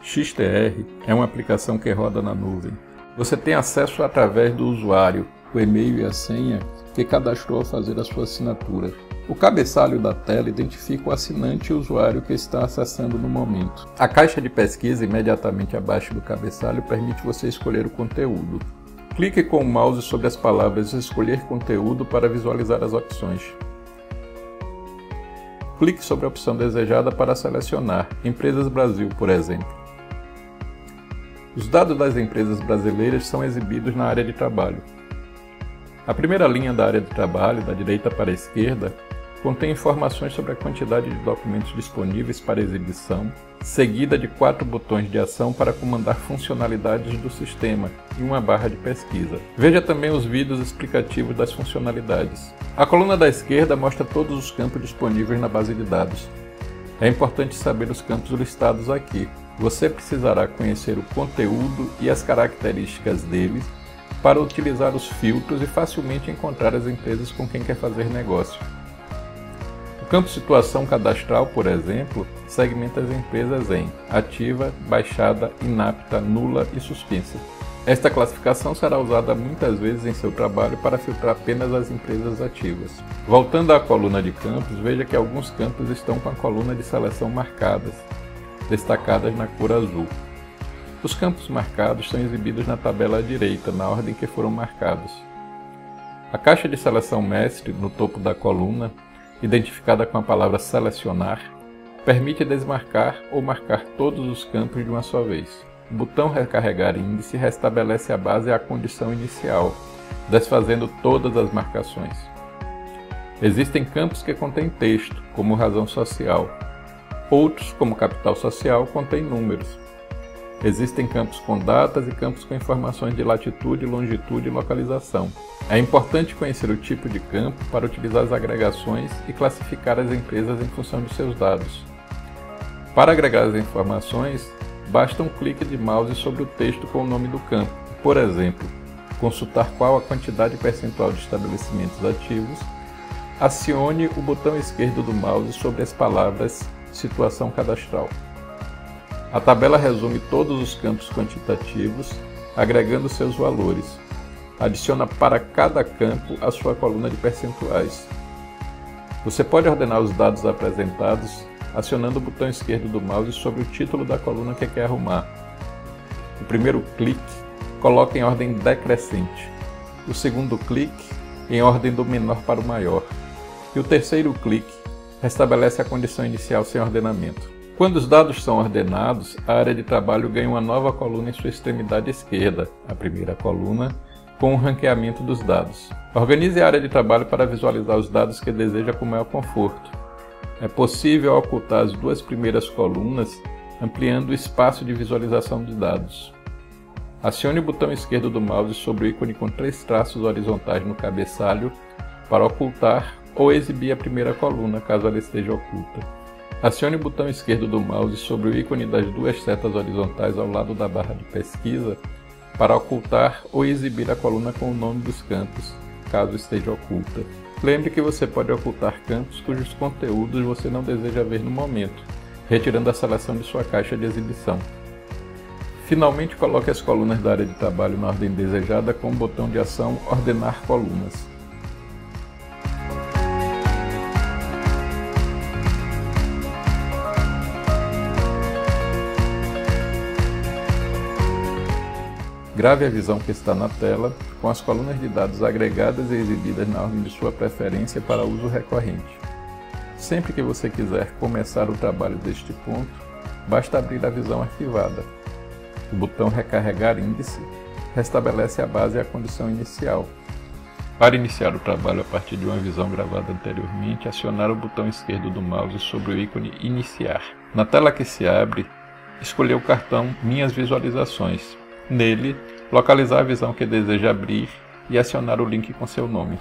XTR é uma aplicação que roda na nuvem. Você tem acesso através do usuário, o e-mail e a senha que cadastrou ao fazer a sua assinatura. O cabeçalho da tela identifica o assinante e o usuário que está acessando no momento. A caixa de pesquisa imediatamente abaixo do cabeçalho permite você escolher o conteúdo. Clique com o mouse sobre as palavras Escolher conteúdo para visualizar as opções. Clique sobre a opção desejada para selecionar Empresas Brasil, por exemplo. Os dados das empresas brasileiras são exibidos na área de trabalho. A primeira linha da área de trabalho, da direita para a esquerda, contém informações sobre a quantidade de documentos disponíveis para exibição, seguida de 4 botões de ação para comandar funcionalidades do sistema e uma barra de pesquisa. Veja também os vídeos explicativos das funcionalidades. A coluna da esquerda mostra todos os campos disponíveis na base de dados. É importante saber os campos listados aqui. Você precisará conhecer o conteúdo e as características deles para utilizar os filtros e facilmente encontrar as empresas com quem quer fazer negócio. O campo Situação Cadastral, por exemplo, segmenta as empresas em ativa, baixada, inapta, nula e suspensa. Esta classificação será usada muitas vezes em seu trabalho para filtrar apenas as empresas ativas. Voltando à coluna de campos, veja que alguns campos estão com a coluna de seleção marcadas, destacadas na cor azul. Os campos marcados são exibidos na tabela à direita, na ordem que foram marcados. A caixa de seleção mestre, no topo da coluna, identificada com a palavra Selecionar, permite desmarcar ou marcar todos os campos de uma só vez. O botão Recarregar índice restabelece a base à condição inicial, desfazendo todas as marcações. Existem campos que contêm texto, como razão social. Outros, como capital social, contêm números. Existem campos com datas e campos com informações de latitude, longitude e localização. É importante conhecer o tipo de campo para utilizar as agregações e classificar as empresas em função de seus dados. Para agregar as informações, basta um clique de mouse sobre o texto com o nome do campo. Por exemplo, consultar qual a quantidade percentual de estabelecimentos ativos, acione o botão esquerdo do mouse sobre as palavras Situação Cadastral. A tabela resume todos os campos quantitativos, agregando seus valores. Adiciona para cada campo a sua coluna de percentuais. Você pode ordenar os dados apresentados acionando o botão esquerdo do mouse sobre o título da coluna que quer arrumar. O primeiro clique coloca em ordem decrescente, o segundo clique em ordem do menor para o maior, e o terceiro clique restabelece a condição inicial sem ordenamento. Quando os dados são ordenados, a área de trabalho ganha uma nova coluna em sua extremidade esquerda, a primeira coluna, com o ranqueamento dos dados. Organize a área de trabalho para visualizar os dados que deseja com maior conforto. É possível ocultar as 2 primeiras colunas, ampliando o espaço de visualização de dados. Acione o botão esquerdo do mouse sobre o ícone com 3 traços horizontais no cabeçalho para ocultar ou exibir a primeira coluna, caso ela esteja oculta. Acione o botão esquerdo do mouse sobre o ícone das 2 setas horizontais ao lado da barra de pesquisa para ocultar ou exibir a coluna com o nome dos campos, caso esteja oculta. Lembre que você pode ocultar campos cujos conteúdos você não deseja ver no momento, retirando a seleção de sua caixa de exibição. Finalmente, coloque as colunas da área de trabalho na ordem desejada com o botão de ação Ordenar colunas. Grave a visão que está na tela, com as colunas de dados agregadas e exibidas na ordem de sua preferência para uso recorrente. Sempre que você quiser começar o trabalho deste ponto, basta abrir a visão arquivada. O botão Recarregar índice restabelece a base à condição inicial. Para iniciar o trabalho a partir de uma visão gravada anteriormente, acionar o botão esquerdo do mouse sobre o ícone Iniciar. Na tela que se abre, escolher o cartão Minhas visualizações. Nele, localizar a visão que deseja abrir e acionar o link com seu nome.